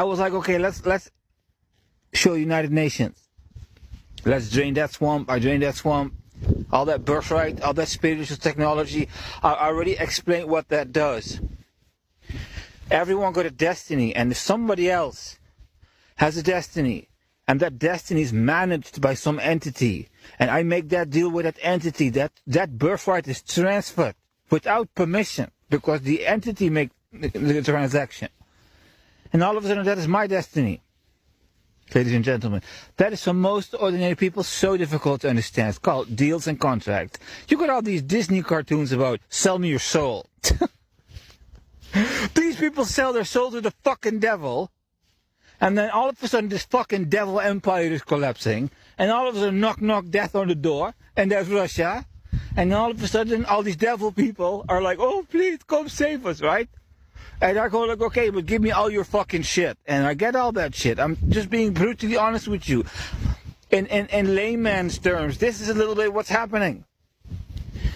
I was like, okay, let's show United Nations. Let's drain that swamp. I drained that swamp. All that birthright, all that spiritual technology. I already explained what that does. Everyone got a destiny, and if somebody else has a destiny, and that destiny is managed by some entity, and I make that deal with that entity, that birthright is transferred without permission, because the entity make the transaction. And all of a sudden, that is my destiny. Ladies and gentlemen, that is for most ordinary people so difficult to understand. It's called deals and contracts. You got all these Disney cartoons about sell me your soul. These people sell their soul to the fucking devil, and then all of a sudden this fucking devil empire is collapsing, and all of a sudden knock knock death on the door, and there's Russia, and all of a sudden all these devil people are like, oh please come save us, right? And I go like, okay, but give me all your fucking shit. And I get all that shit. I'm just being brutally honest with you. In layman's terms, this is a little bit what's happening.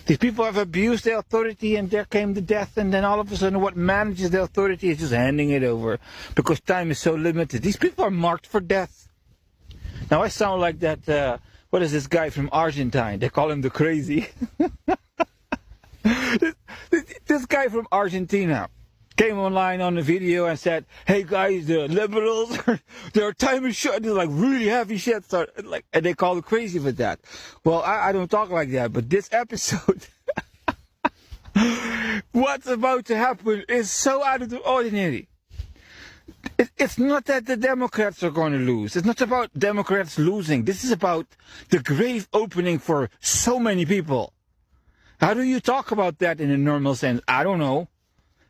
These people have abused their authority, and there came the death, and then all of a sudden what manages their authority is just handing it over, because time is so limited. These people are marked for death. Now I sound like that, what is this guy from Argentine? They call him the crazy. This guy from Argentina came online on the video and said, hey guys, the liberals, their time is short. They're like really heavy shit. So, like, and they call it crazy for that. Well, I don't talk like that, but this episode, what's about to happen is so out of the ordinary. It's not that the Democrats are going to lose. It's not about Democrats losing. This is about the grave opening for so many people. How do you talk about that in a normal sense? I don't know.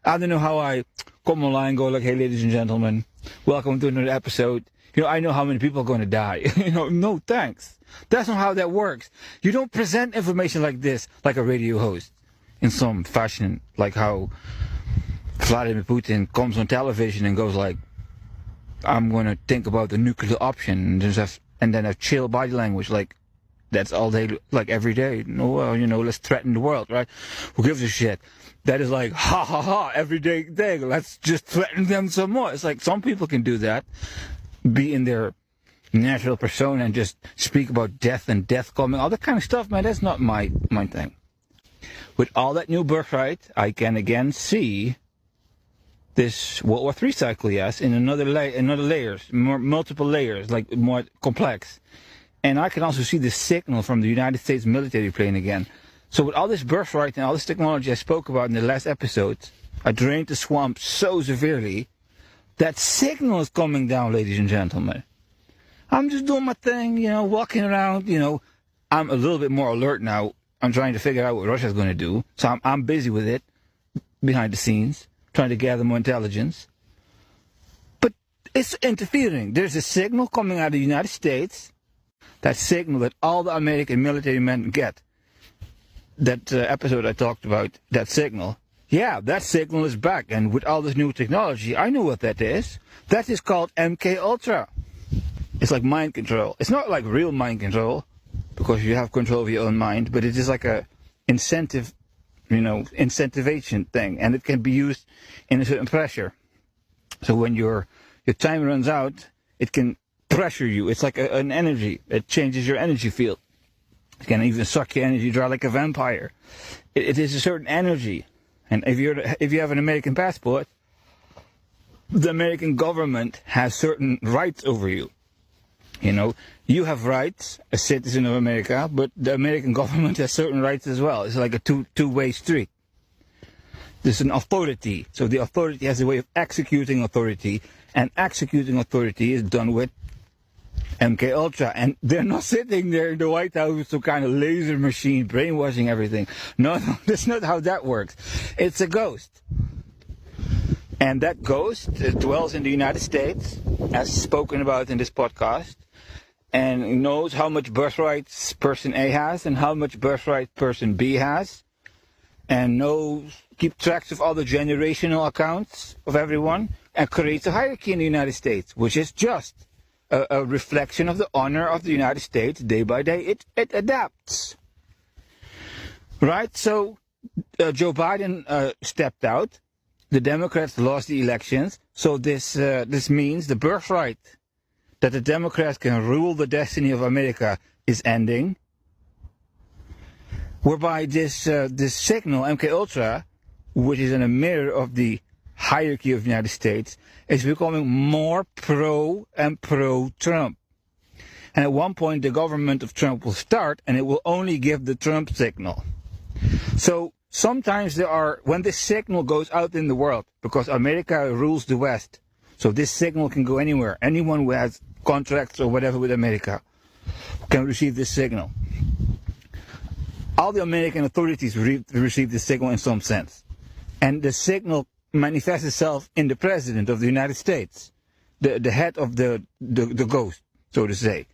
I don't know how I come online and go like, hey, ladies and gentlemen, welcome to another episode. I know how many people are going to die. No thanks. That's not how that works. You don't present information like this like a radio host in some fashion, like how Vladimir Putin comes on television and goes like, I'm going to think about the nuclear option, and then have chill body language, like that's all they, like every day. No, well, let's threaten the world, right? Who gives a shit? That is like, ha ha ha, everyday thing. Let's just threaten them some more. It's like some people can do that, be in their natural persona and just speak about death and death coming, all that kind of stuff, man. That's not my thing. With all that new birthright, I can again see this World War III cycle, yes, in another layers, multiple layers, like more complex. And I can also see the signal from the United States military plane again. So with all this birthright and all this technology I spoke about in the last episode, I drained the swamp so severely, that signal is coming down, ladies and gentlemen. I'm just doing my thing, walking around, I'm a little bit more alert now. I'm trying to figure out what Russia's going to do. So I'm busy with it, behind the scenes, trying to gather more intelligence. But it's interfering. There's a signal coming out of the United States, that signal that all the American military men get. That episode I talked about, that signal. Yeah, that signal is back, and with all this new technology, I know what that is. That is called MK Ultra. It's like mind control. It's not like real mind control, because you have control of your own mind, but it is like a incentivation thing, and it can be used in a certain pressure. So when your time runs out, it can pressure you. It's like an energy. It changes your energy field. It can even suck your energy dry like a vampire. It is a certain energy. And if you have an American passport, the American government has certain rights over you. You have rights, a citizen of America, but the American government has certain rights as well. It's like a two-way street. There's an authority. So the authority has a way of executing authority, and executing authority is done with MK Ultra, and they're not sitting there in the White House with some kind of laser machine brainwashing everything. No, that's not how that works. It's a ghost. And that ghost dwells in the United States, as spoken about in this podcast, and knows how much birthright person A has and how much birthright person B has, and keep tracks of all the generational accounts of everyone, and creates a hierarchy in the United States, which is just a reflection of the honor of the United States. Day by day, it adapts. Right? So Joe Biden stepped out. the Democrats lost the elections, so this means the birthright that the Democrats can rule the destiny of America is ending. Whereby this signal, MK Ultra, which is in a mirror of the hierarchy of the United States, is becoming more pro and pro-Trump. And at one point, the government of Trump will start, and it will only give the Trump signal. So sometimes when this signal goes out in the world, because America rules the West, so this signal can go anywhere. Anyone who has contracts or whatever with America can receive this signal. All the American authorities receive this signal in some sense. And the signal manifests itself in the President of the United States, the head of the ghost, so to say,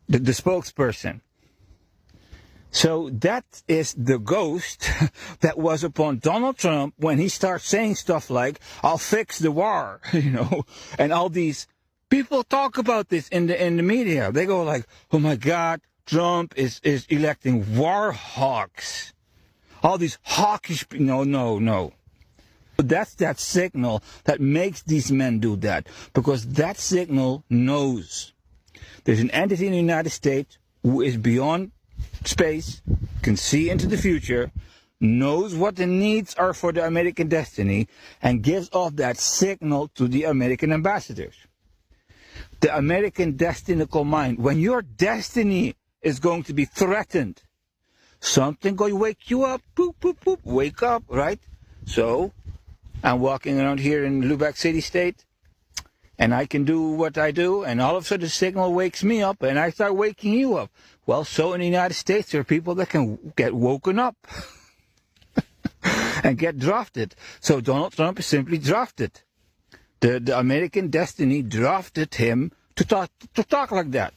the spokesperson. So that is the ghost that was upon Donald Trump when he starts saying stuff like, I'll fix the war, and all these people talk about this in the media. They go like, oh my God, Trump is electing war hawks. All these hawkish people. No. That's that signal that makes these men do that. Because that signal knows there's an entity in the United States who is beyond space, can see into the future, knows what the needs are for the American destiny, and gives off that signal to the American ambassadors. The American destinical mind. When your destiny is going to be threatened, something going to wake you up, boop, boop, boop, wake up, right? So, I'm walking around here in Lubeck City State, and I can do what I do, and all of a sudden the signal wakes me up, and I start waking you up. Well, so in the United States, there are people that can get woken up and get drafted. So Donald Trump is simply drafted. The American destiny drafted him to talk like that.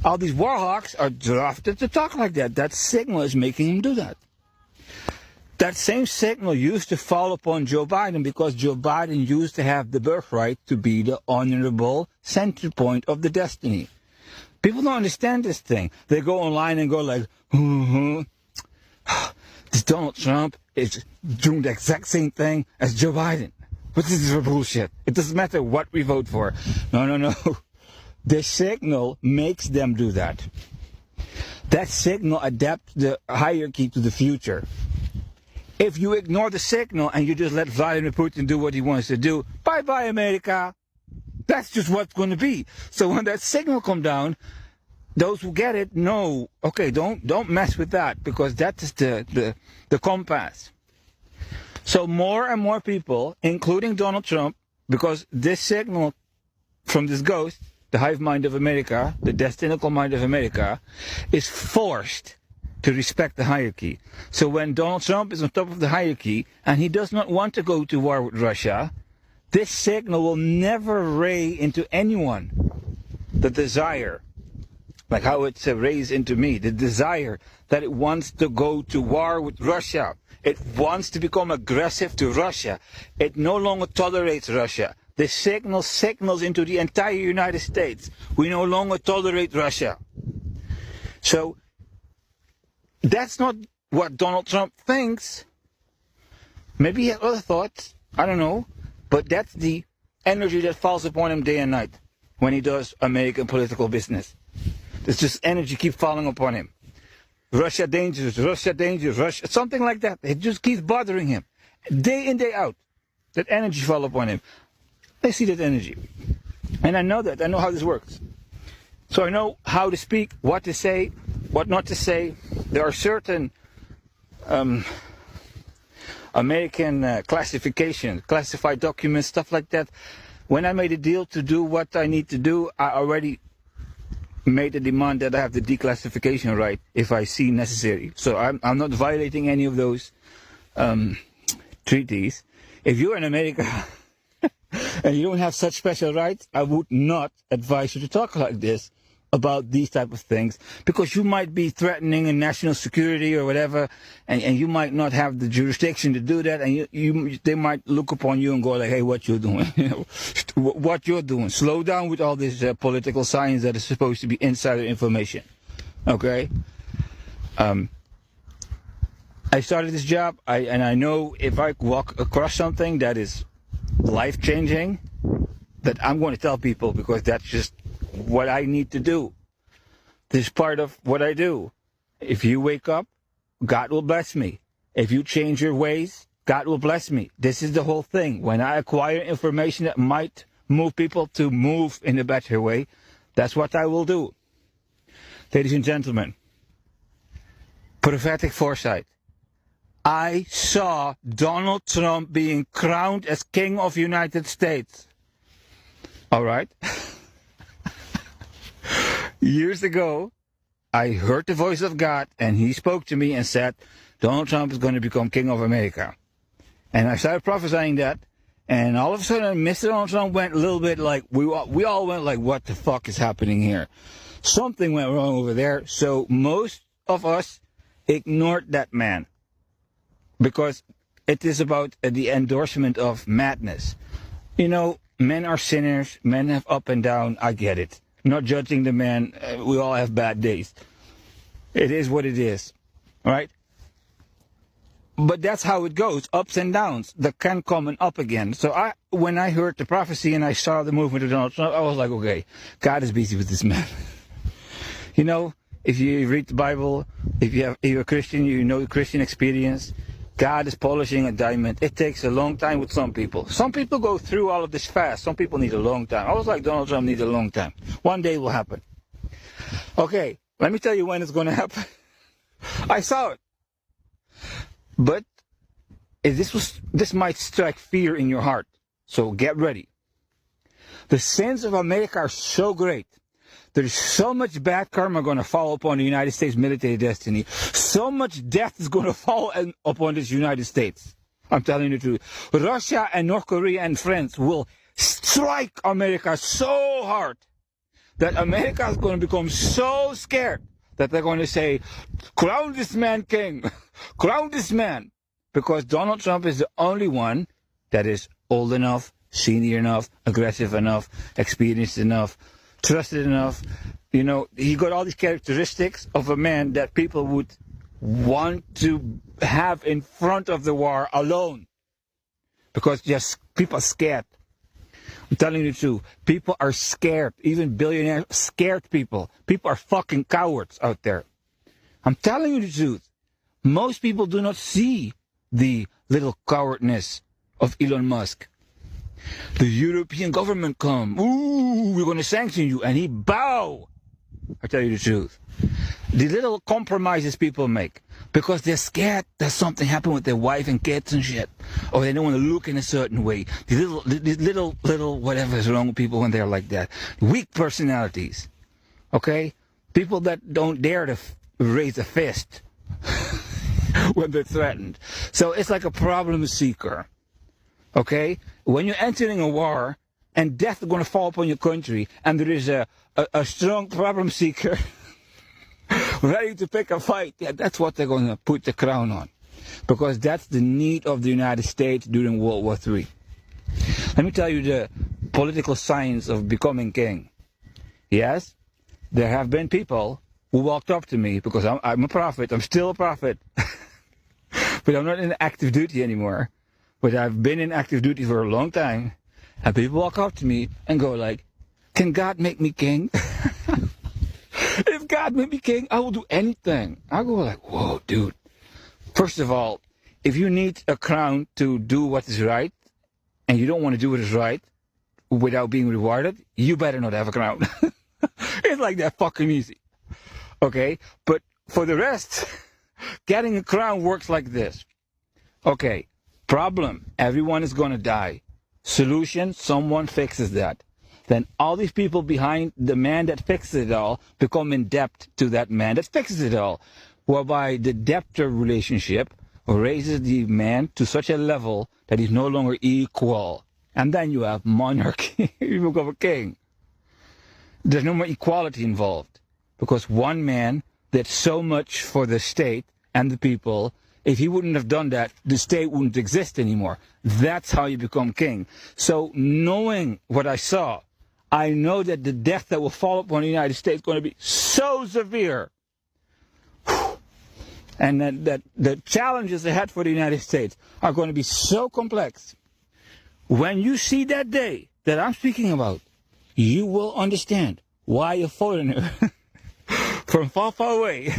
All these war hawks are drafted to talk like that. That signal is making him do that. That same signal used to fall upon Joe Biden because Joe Biden used to have the birthright to be the honorable center point of the destiny. People don't understand this thing. They go online and go like, this Donald Trump is doing the exact same thing as Joe Biden. What is this for bullshit? It doesn't matter what we vote for. No. The signal makes them do that. That signal adapts the hierarchy to the future. If you ignore the signal and you just let Vladimir Putin do what he wants to do, bye-bye, America. That's just what's going to be. So when that signal comes down, those who get it know, okay, don't mess with that, because that is the compass. So more and more people, including Donald Trump, because this signal from this ghost, the hive mind of America, the destinical mind of America, is forced to respect the hierarchy. So when Donald Trump is on top of the hierarchy and he does not want to go to war with Russia, this signal will never ray into anyone the desire, like how it's raised into me, the desire that it wants to go to war with Russia. It wants to become aggressive to Russia. It no longer tolerates Russia. The signal signals into the entire United States. We no longer tolerate Russia. So that's not what Donald Trump thinks. Maybe he has other thoughts. I don't know. But that's the energy that falls upon him day and night when he does American political business. There's just energy keeps falling upon him. Russia dangerous, Russia, something like that. It just keeps bothering him. Day in, day out. That energy falls upon him. I see that energy. And I know that. I know how this works. So I know how to speak, what to say, what not to say. There are certain American classified documents, stuff like that. When I made a deal to do what I need to do, I already made a demand that I have the declassification right if I see necessary. So I'm not violating any of those treaties. If you're in America and you don't have such special rights, I would not advise you to talk like this about these type of things, because you might be threatening a national security or whatever, and you might not have the jurisdiction to do that, and they might look upon you and go like, hey, what you're doing? What you're doing. Slow down with all this political science that is supposed to be insider information. Okay? I I started this job, and I know if I walk across something that is life-changing, that I'm going to tell people, because that's just what I need to do. This is part of what I do. If you wake up, God will bless me. If you change your ways, God will bless me. This is the whole thing. When I acquire information that might move people to move in a better way, that's what I will do. Ladies and gentlemen, prophetic foresight. I saw Donald Trump being crowned as King of the United States. All right? Years ago, I heard the voice of God, and he spoke to me and said, Donald Trump is going to become King of America. And I started prophesying that, and all of a sudden, Mr. Donald Trump went a little bit like, we all went like, what the fuck is happening here? Something went wrong over there, so most of us ignored that man. Because it is about the endorsement of madness. You know, men are sinners, men have up and down, I get it. Not judging the man, we all have bad days. It is what it is, right? But that's how it goes, ups and downs that can come and up again. So when I heard the prophecy and I saw the movement of Donald Trump, I was like, okay, God is busy with this man. You know, if you read the Bible, if you're a Christian, you know the Christian experience. God is polishing a diamond. It takes a long time with some people. Some people go through all of this fast. Some people need a long time. I was like, Donald Trump needs a long time. One day it will happen. Okay, let me tell you when it's going to happen. I saw it. But this might strike fear in your heart. So get ready. The sins of America are so great. There's so much bad karma going to fall upon the United States military destiny. So much death is going to fall upon this United States. I'm telling you the truth. Russia and North Korea and France will strike America so hard that America is going to become so scared that they're going to say, crown this man king. Crown this man. Because Donald Trump is the only one that is old enough, senior enough, aggressive enough, experienced enough, trusted enough. You know, he got all these characteristics of a man that people would want to have in front of the war alone. Because just people are scared. I'm telling you the truth. People are scared. Even billionaires, scared people. People are fucking cowards out there. I'm telling you the truth. Most people do not see the little cowardness of Elon Musk. The European government come. Ooh, we're going to sanction you. And he bow. I tell you the truth. The little compromises people make. Because they're scared that something happened with their wife and kids and shit. Or they don't want to look in a certain way. The little whatever is wrong with people when they're like that. Weak personalities. Okay? People that don't dare to raise a fist when they're threatened. So it's like a problem seeker. Okay? When you're entering a war and death is going to fall upon your country and there is a strong problem seeker ready to pick a fight, yeah, that's what they're going to put the crown on. Because that's the need of the United States during World War III. Let me tell you the political science of becoming king. Yes, there have been people who walked up to me because I'm a prophet. I'm still a prophet. But I'm not in active duty anymore. But I've been in active duty for a long time. And people walk up to me and go like, can God make me king? If God made me king, I will do anything. I go like, whoa, dude. First of all, if you need a crown to do what is right, and you don't want to do what is right without being rewarded, you better not have a crown. It's like that fucking easy. Okay? But for the rest, getting a crown works like this. Okay. Problem, everyone is going to die. Solution, someone fixes that. Then all these people behind the man that fixes it all become in debt to that man that fixes it all. Whereby the debtor relationship raises the man to such a level that he's no longer equal. And then you have monarchy. You become a king. There's no more equality involved. Because one man did so much for the state and the people. If he wouldn't have done that, the state wouldn't exist anymore. That's how you become king. So knowing what I saw, I know that the death that will fall upon the United States is going to be so severe. And that the challenges ahead for the United States are going to be so complex. When you see that day that I'm speaking about, you will understand why a foreigner from far, far away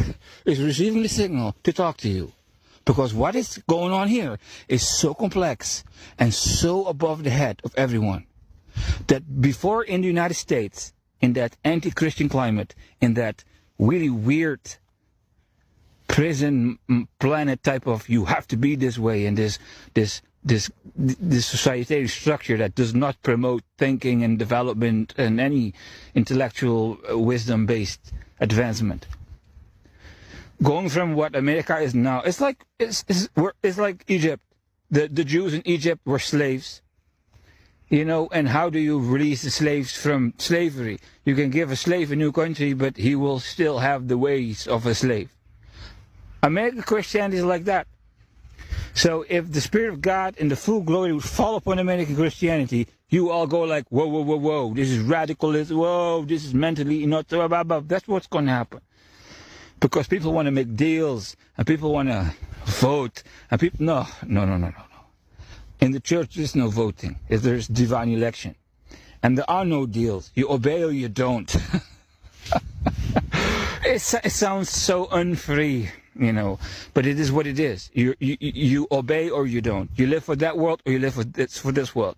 is receiving the signal to talk to you. Because what is going on here is so complex and so above the head of everyone that before in the United States, in that anti-Christian climate, in that really weird prison planet type of you have to be this way, and this societary structure that does not promote thinking and development and any intellectual wisdom-based advancement. Going from what America is now, it's like Egypt. The Jews in Egypt were slaves. And how do you release the slaves from slavery? You can give a slave a new country, but he will still have the ways of a slave. American Christianity is like that. So if the Spirit of God in the full glory would fall upon American Christianity, you all go like, whoa, whoa, whoa, whoa, this is radicalism, whoa, this is mentally not, blah, blah, blah. That's what's going to happen. Because people want to make deals, and people want to vote, and people, no. In the church, there's no voting. There's divine election. And there are no deals. You obey or you don't. It sounds so unfree, but it is what it is. You obey or you don't. You live for that world or you live for this world.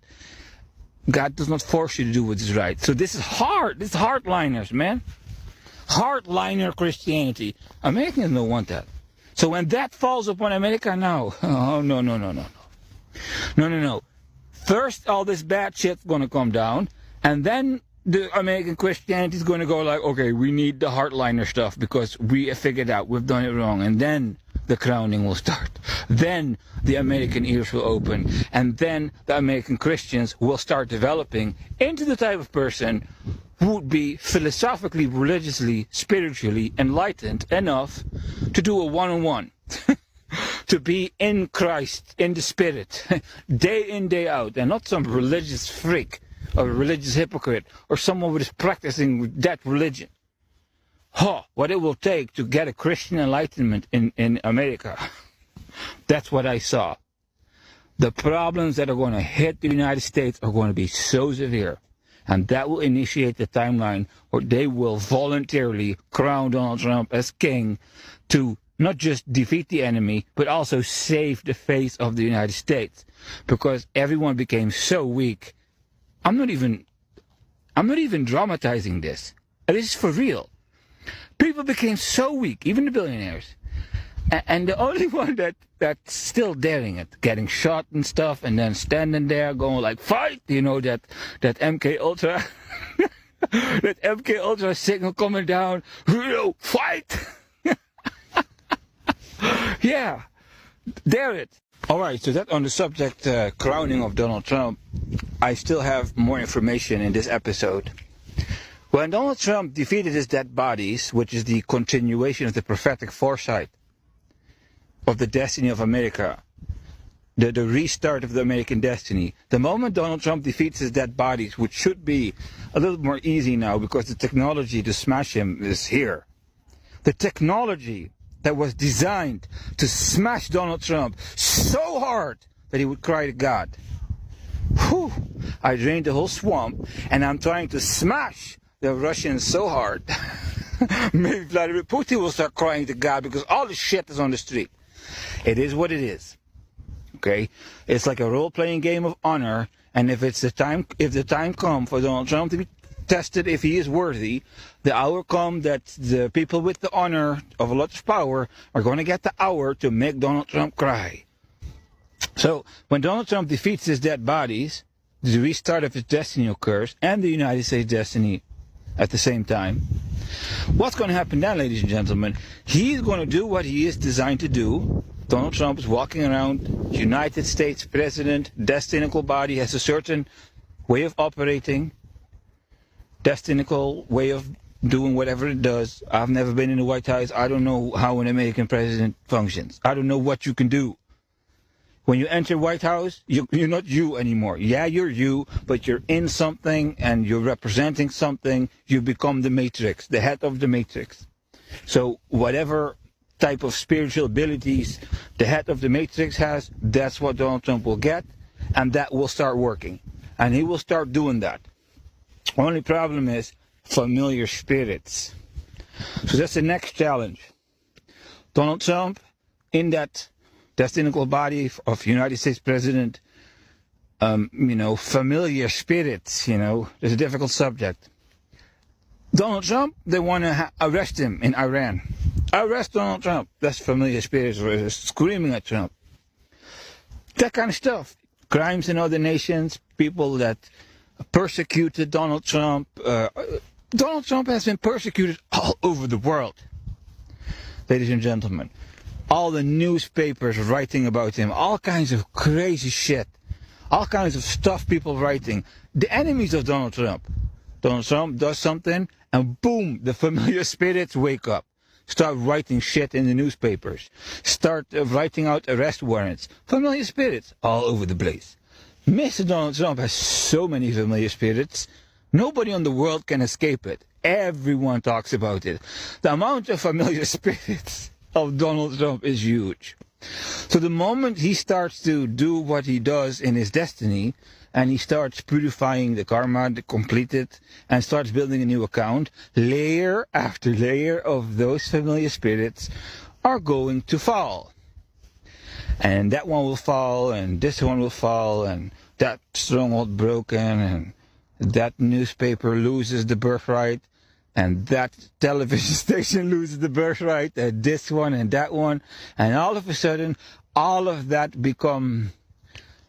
God does not force you to do what is right. So this is hard. This is hardliners, man. Hardliner Christianity. Americans don't want that. So when that falls upon America now, oh, no. First, all this bad shit's going to come down, and then the American Christianity is going to go like, okay, we need the hardliner stuff because we have figured out we've done it wrong, and then the crowning will start. Then the American ears will open, and then the American Christians will start developing into the type of person who would be philosophically, religiously, spiritually enlightened enough to do a one-on-one. To be in Christ, in the Spirit, day in, day out, and not some religious freak or religious hypocrite or someone who is practicing that religion. What it will take to get a Christian enlightenment in America. That's what I saw. The problems that are going to hit the United States are going to be so severe. And that will initiate the timeline where they will voluntarily crown Donald Trump as king to not just defeat the enemy, but also save the face of the United States. Because everyone became so weak. I'm not even dramatizing this. This is for real. People became so weak, even the billionaires. And the only one that's still daring it, getting shot and stuff, and then standing there going like, fight! That MK Ultra, that MK Ultra signal coming down, fight! Yeah, dare it. All right, so that on the subject crowning of Donald Trump, I still have more information in this episode. When Donald Trump defeated his dead bodies, which is the continuation of the prophetic foresight of the destiny of America, the restart of the American destiny, the moment Donald Trump defeats his dead bodies, which should be a little more easy now because the technology to smash him is here. The technology that was designed to smash Donald Trump so hard that he would cry to God. Whew, I drained the whole swamp, and I'm trying to smash the Russians so hard. Maybe Vladimir Putin will start crying to God because all the shit is on the street. It is what it is. Okay? It's like a role-playing game of honor, and if the time comes for Donald Trump to be tested if he is worthy, the hour comes that the people with the honor of a lot of power are going to get the hour to make Donald Trump cry. So when Donald Trump defeats his dead bodies, the restart of his destiny occurs, and the United States destiny at the same time. What's going to happen then, ladies and gentlemen? He's going to do what he is designed to do. Donald Trump is walking around, United States president, destinical body, has a certain way of operating, destinical way of doing whatever it does. I've never been in the White House. I don't know how an American president functions. I don't know what you can do. When you enter White House, you're not you anymore. Yeah, you're you, but you're in something and you're representing something. You become the matrix, the head of the matrix. So whatever type of spiritual abilities the head of the Matrix has, that's what Donald Trump will get, and that will start working. And he will start doing that. Only problem is familiar spirits. So that's the next challenge. Donald Trump, in that destinical body of United States President, familiar spirits, it's a difficult subject. Donald Trump, they want to arrest him in Iran. Arrest Donald Trump. That's familiar spirits screaming at Trump. That kind of stuff. Crimes in other nations, people that persecuted Donald Trump. Donald Trump has been persecuted all over the world. Ladies and gentlemen, all the newspapers writing about him, all kinds of crazy shit, all kinds of stuff people writing. The enemies of Donald Trump. Donald Trump does something, and boom, the familiar spirits wake up. Start writing shit in the newspapers. Start writing out arrest warrants. Familiar spirits all over the place. Mr. Donald Trump has so many familiar spirits. Nobody in the world can escape it. Everyone talks about it. The amount of familiar spirits of Donald Trump is huge. So the moment he starts to do what he does in his destiny, and he starts purifying the karma, complete it, and starts building a new account, layer after layer of those familiar spirits are going to fall. And that one will fall, and this one will fall, and that stronghold broken, and that newspaper loses the birthright, and that television station loses the birthright, and this one and that one, and all of a sudden, all of that become,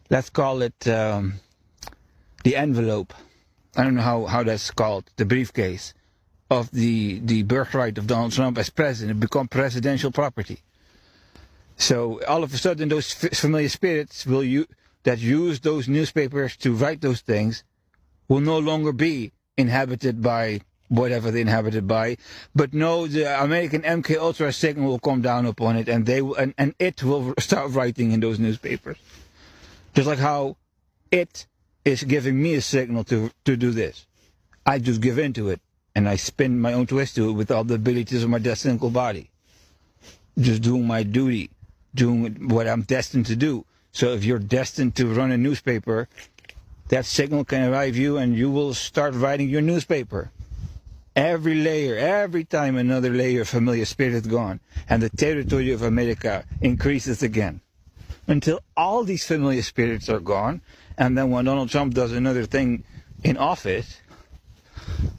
let's call it, the envelope. I don't know how that's called, the briefcase of the birthright of Donald Trump as president become presidential property. So all of a sudden, those familiar spirits that use those newspapers to write those things will no longer be inhabited by whatever they're inhabited by, but no, the American MK Ultra signal will come down upon it, and it will start writing in those newspapers. Just like how it is giving me a signal to do this. I just give into it, and I spin my own twist to it with all the abilities of my destinical body. Just doing my duty, doing what I'm destined to do. So if you're destined to run a newspaper, that signal can arrive you, and you will start writing your newspaper. Every layer, every time another layer of familiar spirit is gone, and the territory of America increases again. Until all these familiar spirits are gone, and then when Donald Trump does another thing in office,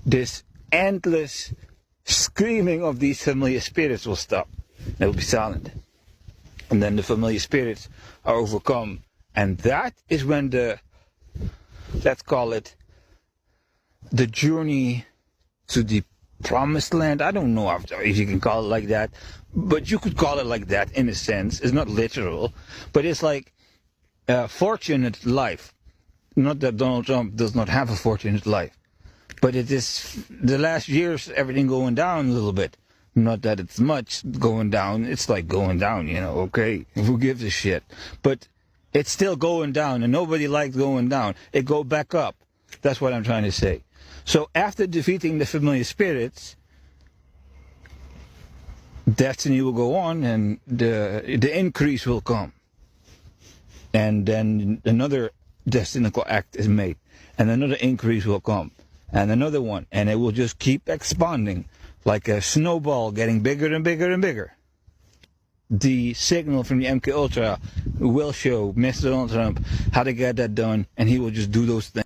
this endless screaming of these familiar spirits will stop. They will be silent. And then the familiar spirits are overcome. And that is when let's call it, the journey to the promised land. I don't know if you can call it like that, but you could call it like that in a sense. It's not literal, but it's like a fortunate life. Not that Donald Trump does not have a fortunate life, but it is the last years, everything going down a little bit. Not that it's much going down. It's like going down, okay? Who gives a shit? But it's still going down, and nobody likes going down. It go back up. That's what I'm trying to say. So after defeating the familiar spirits, destiny will go on, and the increase will come. And then another destinical act is made, and another increase will come, and another one, and it will just keep expanding like a snowball, getting bigger and bigger and bigger. The signal from the MK Ultra will show Mr. Donald Trump how to get that done, and he will just do those things.